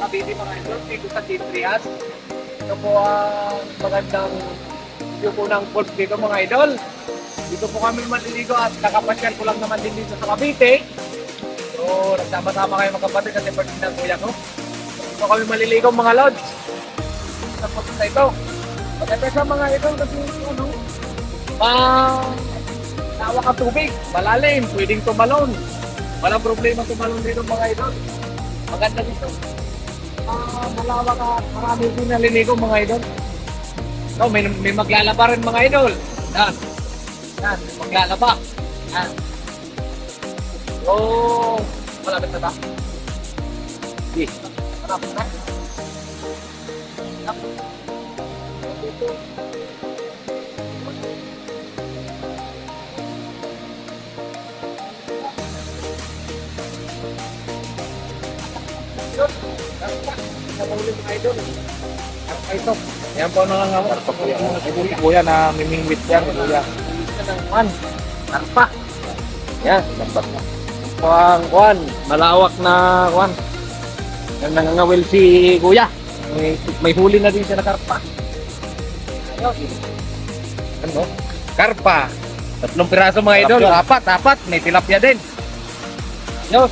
Cavite mga idol, dito sa Titrias. Ito po ang magandang view po ng falls dito mga idol. Dito po kami maliligo at nakapasyal ko lang naman din dito sa Cavite. So, nagsama-sama kayo magkapatid kasi birthday ng kuya ko. Dito kami maliligo mga lods. Sa falls na ito. Maganda siya mga idol kasi ano, lawak ang tubig, malalim, pwedeng tumalon. Walang problema tumalon dito mga idol. Maganda dito. Malawak at marami din naliligo mga idol. So, may maglalaba rin mga idol. Yan. Yan, may maglalaba. Yan. So, malapit na ba? Hindi. Malapit na. Yan. Dito. Nahuli mga idol. Karpa ito. Yan po nangangawa. Karpa po yan. Si kuya na mimingwit yan. Kuya. Ito ng kwan. Karpa. Yan. Lambat na. Ito ang kwan. Malawak na kwan. Yan nangangawil si kuya. May huli na din siya na karpa. Ano? Karpa. 3 piraso mga idol. Apat. May tilapia din. Yos.